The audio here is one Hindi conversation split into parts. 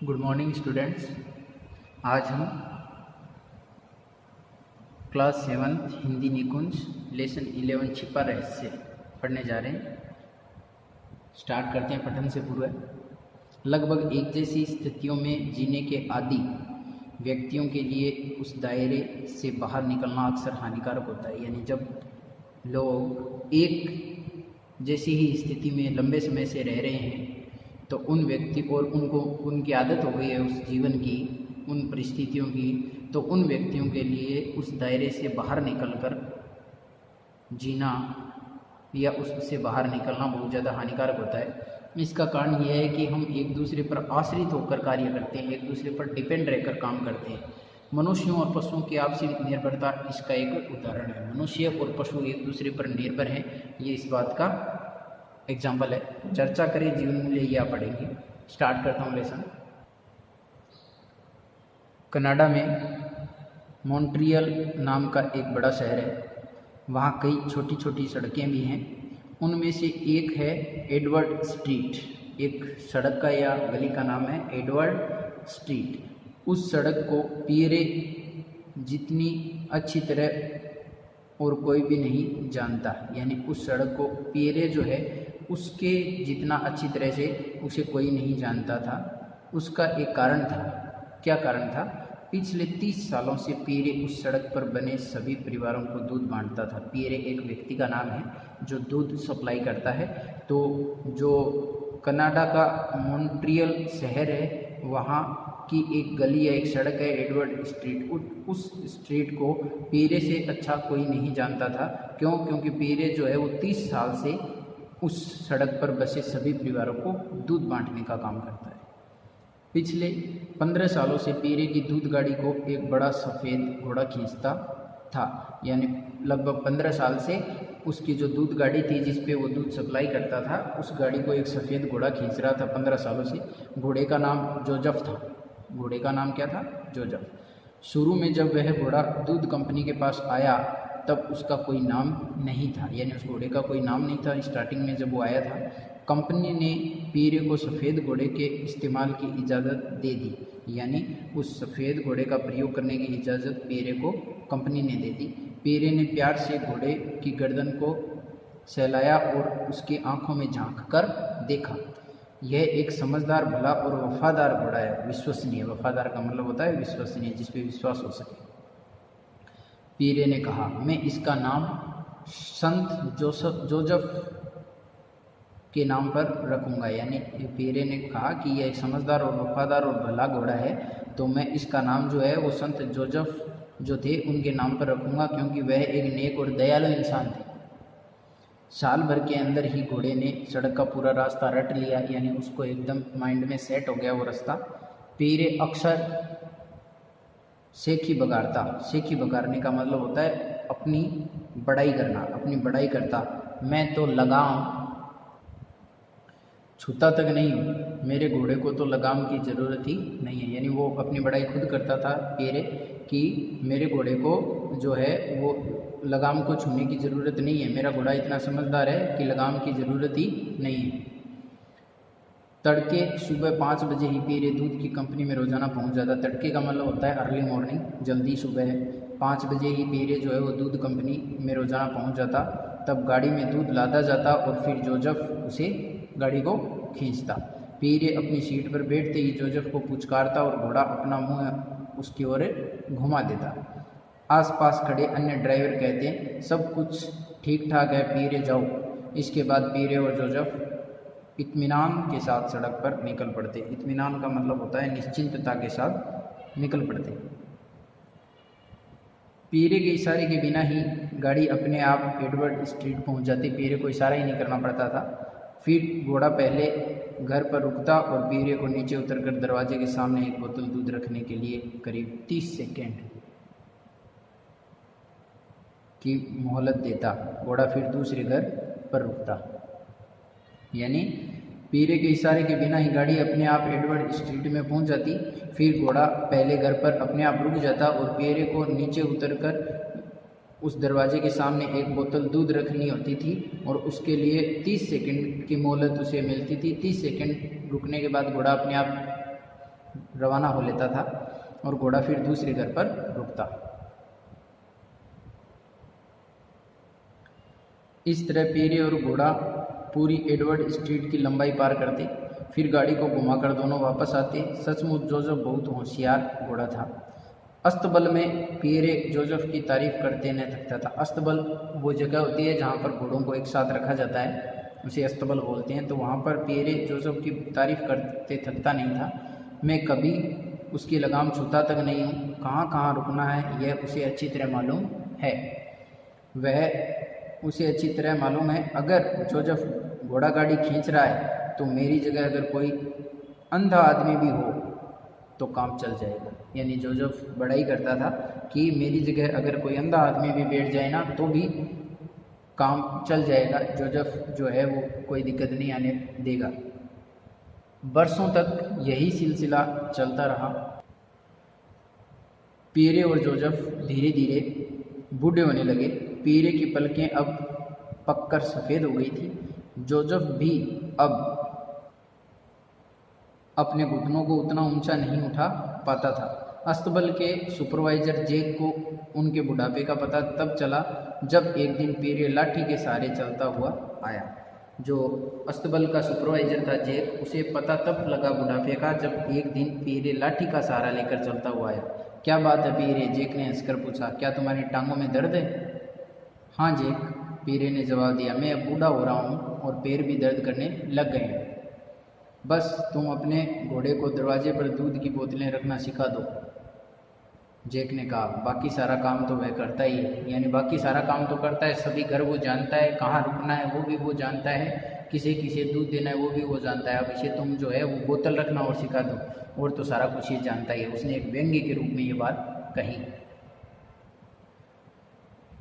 Good morning students. आज हम क्लास 7 हिंदी निकुंज लेसन 11 छिपा रहस्य पढ़ने जा रहे हैं। स्टार्ट करते हैं पठन से पूर्व। लगभग एक जैसी स्थितियों में जीने के आदी व्यक्तियों के लिए उस दायरे से बाहर निकलना अक्सर हानिकारक होता है। यानी जब लोग एक जैसी ही स्थिति में लंबे समय से रह रहे हैं तो उन व्यक्ति और उनको उनकी आदत हो गई है उस जीवन की, उन परिस्थितियों की, तो उन व्यक्तियों के लिए उस दायरे से बाहर निकलकर जीना या उससे बाहर निकलना बहुत ज़्यादा हानिकारक होता है। इसका कारण यह है कि हम एक दूसरे पर आश्रित होकर कार्य करते हैं, एक दूसरे पर डिपेंड रहकर काम करते हैं। मनुष्यों और पशुओं की आपसी निर्भरता इसका एक उदाहरण है। मनुष्य और पशु एक दूसरे पर निर्भर हैं, ये इस बात का एग्जाम्पल है। चर्चा करें जीवन मूल्य, यह पढ़ेंगे। स्टार्ट करता हूँ लेसन। कनाडा में मॉन्ट्रियल नाम का एक बड़ा शहर है। वहाँ कई छोटी छोटी सड़कें भी हैं। उनमें से एक है एडवर्ड स्ट्रीट। एक सड़क का या गली का नाम है एडवर्ड स्ट्रीट। उस सड़क को पियरे जितनी अच्छी तरह और कोई भी नहीं जानता। यानी उस सड़क को पियरे जो है उसके जितना अच्छी तरह से उसे कोई नहीं जानता था। उसका एक कारण था। क्या कारण था? पिछले 30 सालों से पियरे उस सड़क पर बने सभी परिवारों को दूध बांटता था। पियरे एक व्यक्ति का नाम है जो दूध सप्लाई करता है। तो जो कनाडा का मॉन्ट्रियल शहर है वहाँ की एक गली या एक सड़क है एडवर्ड स्ट्रीट। उस स्ट्रीट को पियरे से अच्छा कोई नहीं जानता था। क्यों? क्योंकि पियरे जो है वो 30 साल से उस सड़क पर बसे सभी परिवारों को दूध बांटने का काम करता है। पिछले 15 सालों से पियरे की दूध गाड़ी को एक बड़ा सफ़ेद घोड़ा खींचता था। यानी लगभग 15 साल से उसकी जो दूध गाड़ी थी जिस पे वो दूध सप्लाई करता था, उस गाड़ी को एक सफ़ेद घोड़ा खींच रहा था 15 सालों से। घोड़े का नाम जोजफ था। घोड़े का नाम क्या था? जोजफ। शुरू में जब वह घोड़ा दूध कंपनी के पास आया तब उसका कोई नाम नहीं था। यानी उस घोड़े का कोई नाम नहीं था स्टार्टिंग में जब वो आया था। कंपनी ने पियरे को सफ़ेद घोड़े के इस्तेमाल की इजाज़त दे दी। यानी उस सफ़ेद घोड़े का प्रयोग करने की इजाज़त पियरे को कंपनी ने दे दी। पियरे ने प्यार से घोड़े की गर्दन को सहलाया और उसकी आंखों में झांक कर देखा। यह एक समझदार, भला और वफादार घोड़ा है। विश्वसनीय। वफादार का मतलब होता है विश्वसनीय, जिस पे विश्वास हो सके। पियरे ने कहा, मैं इसका नाम संत जोजफ के नाम पर रखूँगा। यानी पियरे ने कहा कि यह एक समझदार और वफादार और भला घोड़ा है, तो मैं इसका नाम जो है वो संत जोजफ जो थे उनके नाम पर रखूँगा, क्योंकि वह एक नेक और दयालु इंसान थे। साल भर के अंदर ही घोड़े ने सड़क का पूरा रास्ता रट लिया। यानी उसको एकदम माइंड में सेट हो गया वो रास्ता। पियरे अक्सर सेखी बगाड़ता। सेखी बगाड़ने का मतलब होता है अपनी बड़ाई करना, अपनी बड़ाई करता। मैं तो लगाम छूता तक नहीं हूँ, मेरे घोड़े को तो लगाम की ज़रूरत ही नहीं है। यानी वो अपनी बड़ाई खुद करता था पियरे कि मेरे घोड़े को जो है वो लगाम को छूने की ज़रूरत नहीं है। मेरा घोड़ा इतना समझदार है कि लगाम की ज़रूरत ही नहीं है। तड़के सुबह 5 बजे ही पियरे दूध की कंपनी में रोज़ाना पहुंच जाता। तड़के का मतलब होता है अर्ली मॉर्निंग, जल्दी सुबह। 5 बजे ही पियरे जो है वो दूध कंपनी में रोज़ाना पहुंच जाता। तब गाड़ी में दूध लादा जाता और फिर जोजफ उसे गाड़ी को खींचता। पियरे अपनी सीट पर बैठते ही जोजफ को पुचकारता और घोड़ा अपना मुँह उसकी ओर घुमा देता। आसपास खड़े अन्य ड्राइवर कहते, सब कुछ ठीक ठाक है पियरे, जाओ। इसके बाद पियरे और जोजफ इत्मीनान के साथ सड़क पर निकल पड़ते। इत्मीनान का मतलब होता है निश्चिंतता के साथ निकल पड़ते। पियरे के इशारे के बिना ही गाड़ी अपने आप एडवर्ड स्ट्रीट पहुंच जाती। पियरे को इशारा ही नहीं करना पड़ता था। फिर घोड़ा पहले घर पर रुकता और पियरे को नीचे उतरकर दरवाजे के सामने एक बोतल दूध रखने के लिए करीब 30 सेकेंड की मोहलत देता। घोड़ा फिर दूसरे घर पर रुकता। यानी पियरे के इशारे के बिना ही गाड़ी अपने आप एडवर्ड स्ट्रीट में पहुंच जाती। फिर घोड़ा पहले घर पर अपने आप रुक जाता और पियरे को नीचे उतरकर उस दरवाजे के सामने एक बोतल दूध रखनी होती थी और उसके लिए 30 सेकंड की मोहलत उसे मिलती थी। 30 सेकंड रुकने के बाद घोड़ा अपने आप रवाना हो लेता था और घोड़ा फिर दूसरे घर पर रुकता। इस तरह पीरे और घोड़ा पूरी एडवर्ड स्ट्रीट की लंबाई पार करते, फिर गाड़ी को घुमाकर दोनों वापस आते। सचमुच जोसेफ बहुत होशियार घोड़ा था। अस्तबल में पीरे जोसेफ की तारीफ करते न थकता था। अस्तबल वो जगह होती है जहाँ पर घोड़ों को एक साथ रखा जाता है, उसे अस्तबल बोलते हैं। तो वहाँ पर पीरे जोसेफ की तारीफ करते थकता नहीं था। मैं कभी उसकी लगाम छूता तक नहीं हूँ। कहाँ कहाँ रुकना है यह उसे अच्छी तरह मालूम है। वह उसे अच्छी तरह मालूम है। अगर जोसेफ घोड़ा गाड़ी खींच रहा है तो मेरी जगह अगर कोई अंधा आदमी भी हो तो काम चल जाएगा। यानी जोसेफ बड़ा ही करता था कि मेरी जगह अगर कोई अंधा आदमी भी बैठ जाए ना तो भी काम चल जाएगा। जोसेफ जो है वो कोई दिक्कत नहीं आने देगा। बरसों तक यही सिलसिला चलता रहा। पीरे और जोसेफ धीरे धीरे बूढ़े होने लगे। पीरे की पलकें अब पककर सफ़ेद हो गई थी। जोसेफ भी अब अपने घुटनों को उतना ऊंचा नहीं उठा पाता था। अस्तबल के सुपरवाइज़र जैक को उनके बुढ़ापे का पता तब चला जब एक दिन पीरे लाठी के सहारे चलता हुआ आया। जो अस्तबल का सुपरवाइज़र था जैक, उसे पता तब लगा बुढ़ापे का जब एक दिन पीरे लाठी का सहारा लेकर चलता हुआ आया। क्या बात है पीरे? जैक ने हंसकर पूछा। क्या तुम्हारी टांगों में दर्द है? हाँ जैक, पीरे ने जवाब दिया। मैं अब बूढ़ा हो रहा हूँ और पैर भी दर्द करने लग गए हैं। बस तुम अपने घोड़े को दरवाजे पर दूध की बोतलें रखना सिखा दो, जैक ने कहा। बाकी सारा काम तो वह करता ही है। यानी बाकी सारा काम तो करता है, सभी घर वो जानता है, कहाँ रुकना है वो भी वो जानता है, किसे किसे दूध देना है वो भी वो जानता है। अब इसे तुम जो है वो बोतल रखना और सिखा दो, और तो सारा कुछ ये जानता ही है। उसने एक व्यंग्य के रूप में ये बात कही।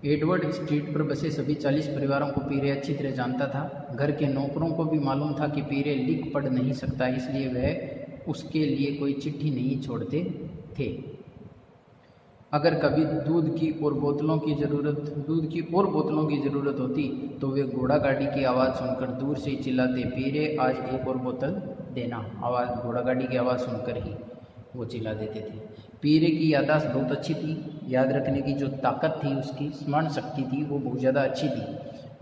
एडवर्ड स्ट्रीट पर बसे सभी 40 परिवारों को पीरे अच्छी तरह जानता था। घर के नौकरों को भी मालूम था कि पीरे लिख पढ़ नहीं सकता, इसलिए वह उसके लिए कोई चिट्ठी नहीं छोड़ते थे। अगर कभी दूध की और बोतलों की ज़रूरत होती तो वे घोड़ा गाड़ी की आवाज़ सुनकर दूर से चिल्लाते, पीरे आज एक और बोतल देना। आवाज़ घोड़ा गाड़ी की आवाज़ सुनकर ही वो चिल्ला देते थे। पीरे की याददाश्त बहुत अच्छी थी। याद रखने की जो ताकत थी, उसकी स्मरण शक्ति थी, वो बहुत ज़्यादा अच्छी थी।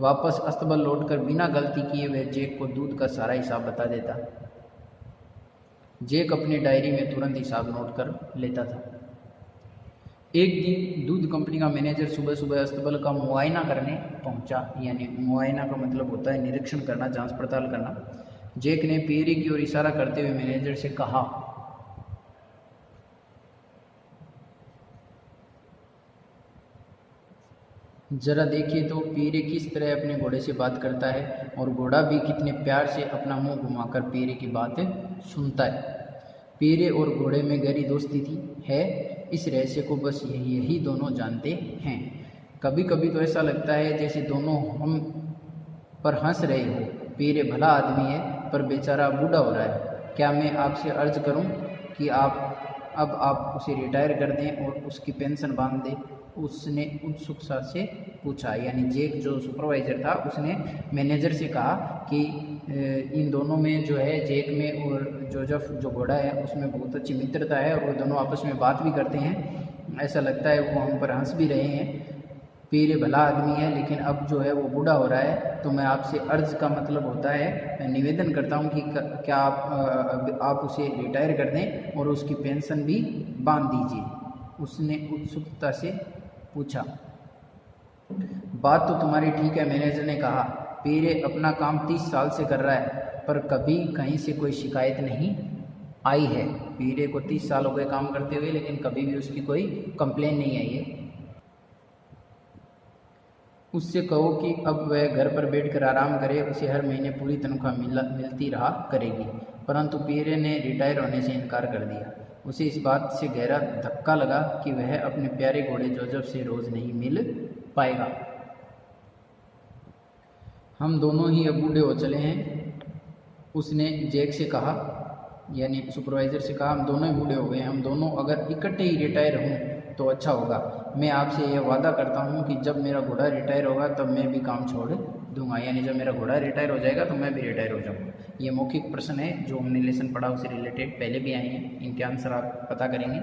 वापस अस्तबल लौटकर बिना गलती किए वह जैक को दूध का सारा हिसाब बता देता। जैक अपनी डायरी में तुरंत हिसाब नोट कर लेता था। एक दिन दूध कंपनी का मैनेजर सुबह सुबह अस्तबल का मुआयना करने पहुंचा। यानी मुआयना का मतलब होता है निरीक्षण करना, जांच पड़ताल करना। जैक ने पीरे की ओर इशारा करते हुए मैनेजर से कहा, जरा देखिए तो पीरे किस तरह अपने घोड़े से बात करता है, और घोड़ा भी कितने प्यार से अपना मुंह घुमाकर पीरे की बातें सुनता है। पीरे और घोड़े में गहरी दोस्ती है। इस रहस्य को बस यही दोनों जानते हैं। कभी कभी तो ऐसा लगता है जैसे दोनों हम पर हंस रहे हो। पीरे भला आदमी है, पर बेचारा बूढ़ा हो रहा है। क्या मैं आपसे अर्ज करूं कि आप उसे रिटायर कर दें और उसकी पेंशन बांध दें? उसने उत्सुकता से पूछा। यानी जैक जो सुपरवाइज़र था, उसने मैनेजर से कहा कि इन दोनों में जो है, जैक में और जोसेफ जो घोड़ा है उसमें बहुत अच्छी मित्रता है और वो दोनों आपस में बात भी करते हैं। ऐसा लगता है वो हम पर हंस भी रहे हैं। पीरे भला आदमी है, लेकिन अब जो है वो बूढ़ा हो रहा है, तो मैं आपसे अर्ज का मतलब होता है, मैं निवेदन करता हूँ कि क्या आप उसे रिटायर कर दें और उसकी पेंशन भी बांध दीजिए। उसने उत्सुकता से पूछा। बात तो तुम्हारी ठीक है, मैनेजर ने कहा। पीरे अपना काम 30 साल से कर रहा है, पर कभी कहीं से कोई शिकायत नहीं आई है। पीरे को 30 साल हो गए काम करते हुए, लेकिन कभी भी उसकी कोई कंप्लेन नहीं आई है। उससे कहो कि अब वह घर पर बैठकर आराम करे, उसे हर महीने पूरी तनख्वाह मिलती रहा करेगी। परंतु पीरे ने रिटायर होने से इनकार कर दिया। उसे इस बात से गहरा धक्का लगा कि वह अपने प्यारे घोड़े जोसेफ से रोज़ नहीं मिल पाएगा। हम दोनों ही अब बूढ़े हो चले हैं, उसने जैक से कहा, यानी सुपरवाइज़र से कहा। हम दोनों ही बूढ़े हो गए हैं। हम दोनों अगर इकट्ठे ही रिटायर हों तो अच्छा होगा। मैं आपसे यह वादा करता हूँ कि जब मेरा घोड़ा रिटायर होगा तब मैं भी काम छोड़ दूंगा, यानी जब मेरा घोड़ा रिटायर हो जाएगा तो मैं भी रिटायर हो जाऊंगा। ये मौखिक प्रश्न है जो हमने लेसन पढ़ा उससे रिलेटेड पहले भी आए हैं, इनके आंसर आप पता करेंगे।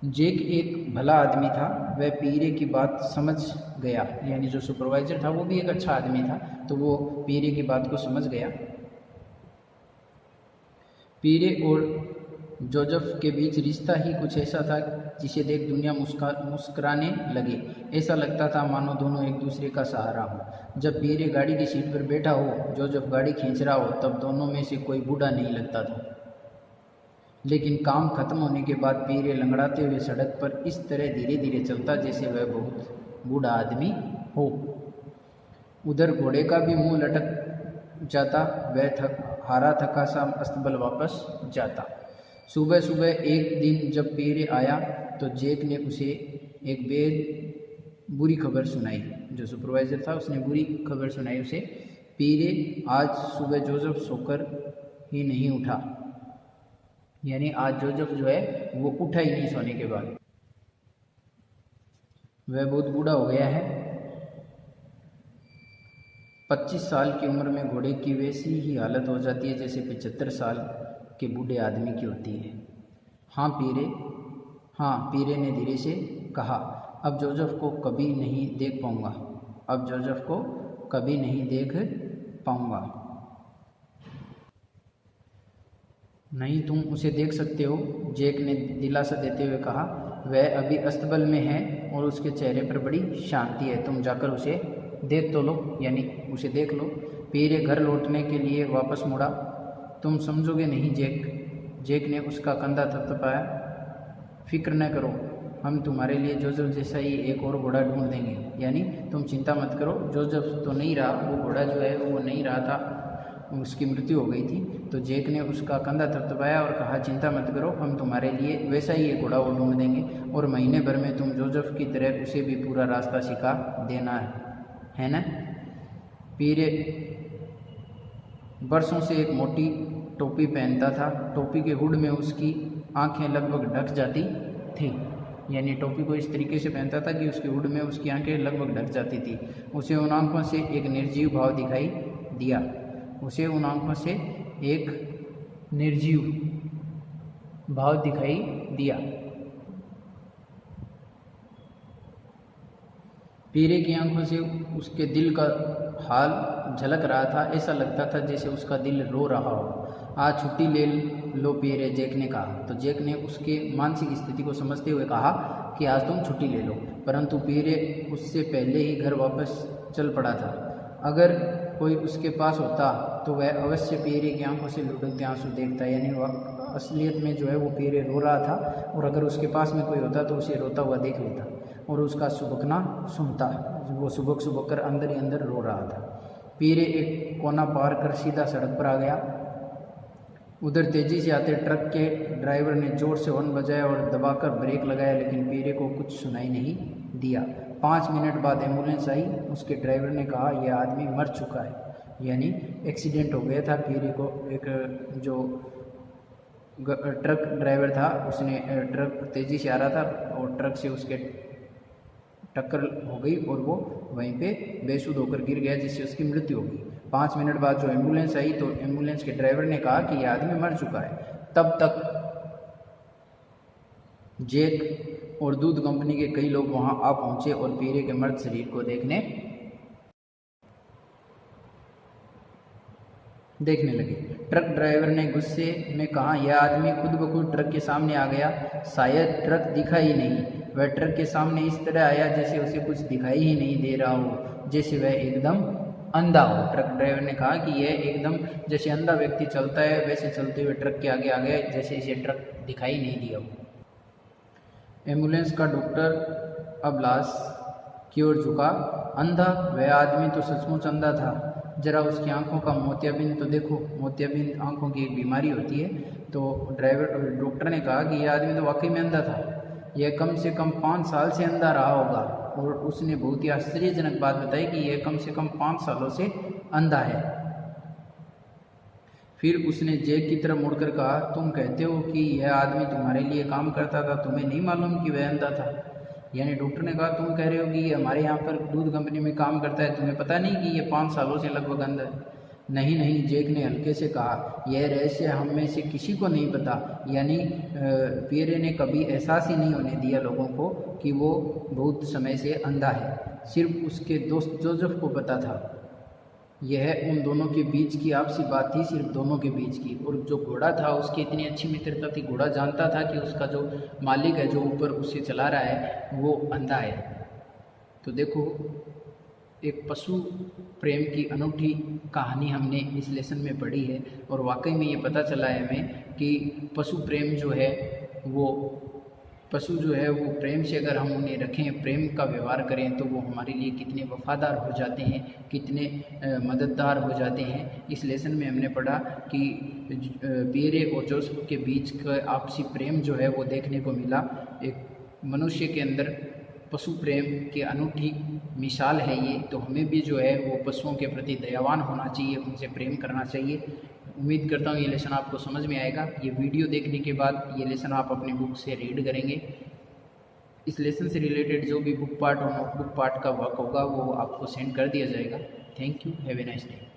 जैक एक भला आदमी था, वह पीरे की बात समझ गया, यानी जो सुपरवाइज़र था वो भी एक अच्छा आदमी था, तो वो पीरे की बात को समझ गया। पीरे और जोसेफ के बीच रिश्ता ही कुछ ऐसा था जिसे देख दुनिया मुस्कुराने लगे। ऐसा लगता था मानो दोनों एक दूसरे का सहारा हो। जब पीरे गाड़ी की सीट पर बैठा हो, जोसेफ गाड़ी खींच रहा हो, तब दोनों में से कोई बूढ़ा नहीं लगता था। लेकिन काम खत्म होने के बाद पीरे लंगड़ाते हुए सड़क पर इस तरह धीरे धीरे चलता जैसे वह बहुत बूढ़ा आदमी हो। उधर घोड़े का भी मुंह लटक जाता, वह हारा थका सा अस्तबल वापस जाता। सुबह सुबह एक दिन जब पीरे आया तो जैक ने उसे एक बेहद बुरी खबर सुनाई। जो सुपरवाइज़र था उसने बुरी खबर सुनाई उसे। पीरे, आज सुबह जोसेफ सोकर ही नहीं उठा, यानी आज जोसेफ जो है वो उठा ही नहीं सोने के बाद, वह बहुत बूढ़ा हो गया है। 25 साल की उम्र में घोड़े की वैसी ही हालत हो जाती है जैसे 75 साल के बूढ़े आदमी की होती है। हाँ पीरे ने धीरे से कहा, अब जोसेफ को कभी नहीं देख पाऊंगा, अब जोसेफ को कभी नहीं देख पाऊंगा। नहीं, तुम उसे देख सकते हो, जैक ने दिलासा देते हुए कहा। वह अभी अस्तबल में है और उसके चेहरे पर बड़ी शांति है, तुम जाकर उसे देख तो लो, यानी उसे देख लो। पीरे घर लौटने के लिए वापस मुड़ा। तुम समझोगे नहीं जैक ने उसका कंधा थपथपाया। फिक्र न करो, हम तुम्हारे लिए जोसेफ जैसा ही एक और घोड़ा ढूंढ देंगे, यानी तुम चिंता मत करो। जोसेफ तो नहीं रहा, वो घोड़ा जो है वो नहीं रहा था, उसकी मृत्यु हो गई थी। तो जैक ने उसका कंधा थपथपाया और कहा, चिंता मत करो, हम तुम्हारे लिए वैसा ही एक घोड़ा वो ढूंढ देंगे और महीने भर में तुम जोसेफ की तरह उसे भी पूरा रास्ता सिखा देना है ना। पीरे बरसों से एक मोटी टोपी पहनता था। टोपी के हुड में उसकी आंखें लगभग ढक जाती थी, यानी टोपी को इस तरीके से पहनता था कि उसके हुड में उसकी आंखें लगभग ढक जाती थी। उसे उन आंखों से एक निर्जीव भाव दिखाई दिया, उसे उन आंखों से एक निर्जीव भाव दिखाई दिया। पीरे की आंखों से उसके दिल का हाल झलक रहा था। ऐसा लगता था जैसे उसका दिल रो रहा हो। आज छुट्टी ले लो पीरे, जैक ने कहा। तो जैक ने उसके मानसिक स्थिति को समझते हुए कहा कि आज तुम छुट्टी ले लो, परंतु पीरे उससे पहले ही घर वापस चल पड़ा था। अगर कोई उसके पास होता तो वह अवश्य पीरे की आंखों से लुढ़कते आंसू देखता, यानी वह असलियत में जो है वो पीरे रो रहा था, और अगर उसके पास में कोई होता तो उसे रोता हुआ देख लेता और उसका सुबकना सुनता। वो सुबक सुबक कर अंदर ही अंदर रो रहा था। पीरे एक कोना पार कर सीधा सड़क पर आ गया। उधर तेजी से आते ट्रक के ड्राइवर ने जोर से हॉर्न बजाया और दबाकर ब्रेक लगाया, लेकिन पीरे को कुछ सुनाई नहीं दिया। 5 मिनट बाद एम्बुलेंस आई। उसके ड्राइवर ने कहा, यह आदमी मर चुका है, यानी एक्सीडेंट हो गया था। पीरे को एक जो ट्रक ड्राइवर था उसने, ट्रक तेज़ी से आ रहा था और ट्रक से उसके टक्कर हो गई और वो वहीं पे बेसुध होकर गिर गया, जिससे उसकी मृत्यु हो गई। 5 मिनट बाद जो एम्बुलेंस आई तो एम्बुलेंस के ड्राइवर ने कहा कि यह आदमी मर चुका है। तब तक जैक और दूध कंपनी के कई लोग वहां आ पहुंचे और पीरे के मर्द शरीर को देखने लगे। ट्रक ड्राइवर ने गुस्से में कहा, यह आदमी खुद ब खुद ट्रक के सामने आ गया। शायद ट्रक दिखा ही नहीं। वह ट्रक के सामने इस तरह आया जैसे उसे कुछ दिखाई ही नहीं दे रहा हो, जैसे वह एकदम अंधा हो। ट्रक ड्राइवर ने कहा कि यह एकदम जैसे अंधा व्यक्ति चलता है वैसे चलते हुए ट्रक के आगे आ गया, जैसे इसे ट्रक दिखाई नहीं दिया हो। एम्बुलेंस का डॉक्टर अब लाश की ओर झुका। अंधा? वह आदमी तो सचमुच अंधा था। जरा उसकी आंखों का मोतियाबिंद तो देखो। मोतियाबिंद आंखों की एक बीमारी होती है। तो डॉक्टर ने कहा कि यह आदमी तो वाकई में अंधा था। यह कम से कम 5 साल से अंधा रहा होगा। और उसने बहुत ही आश्चर्यजनक बात बताई कि यह कम से कम 5 सालों से अंधा है। फिर उसने जैक की तरफ मुड़कर कहा, तुम कहते हो कि यह आदमी तुम्हारे लिए काम करता था, तुम्हें नहीं मालूम कि वह अंधा था? यानी डॉक्टर ने कहा तुम कह रहे हो कि ये हमारे यहाँ पर दूध कंपनी में काम करता है, तुम्हें पता नहीं कि ये 5 सालों से लगभग अंदर है? नहीं नहीं, जैक ने हल्के से कहा, यह रहस्य हम में से किसी को नहीं पता। यानी पियरे ने कभी एहसास ही नहीं होने दिया लोगों को कि वो बहुत समय से अंधा है। सिर्फ उसके दोस्त जोसेफ को पता था। यह उन दोनों के बीच की आपसी बात थी, सिर्फ दोनों के बीच की। और जो घोड़ा था उसकी इतनी अच्छी मित्रता थी, घोड़ा जानता था कि उसका जो मालिक है, जो ऊपर उसे चला रहा है, वो अंधा है। तो देखो, एक पशु प्रेम की अनूठी कहानी हमने इस लेसन में पढ़ी है और वाकई में ये पता चला है हमें कि पशु प्रेम जो है वो पशु जो है वो प्रेम से अगर हम उन्हें रखें, प्रेम का व्यवहार करें, तो वो हमारे लिए कितने वफ़ादार हो जाते हैं, कितने मददगार हो जाते हैं। इस लेसन में हमने पढ़ा कि पियरे और जोसेफ के बीच का आपसी प्रेम जो है वो देखने को मिला। एक मनुष्य के अंदर पशु प्रेम की अनूठी मिसाल है ये। तो हमें भी जो है वो पशुओं के प्रति दयावान होना चाहिए, उनसे प्रेम करना चाहिए। उम्मीद करता हूँ ये लेसन आपको समझ में आएगा। ये वीडियो देखने के बाद ये लेसन आप अपनी बुक से रीड करेंगे। इस लेसन से रिलेटेड जो भी बुक पार्ट और नोटबुक पार्ट का वर्क होगा वो आपको सेंड कर दिया जाएगा। Thank you, have a nice day.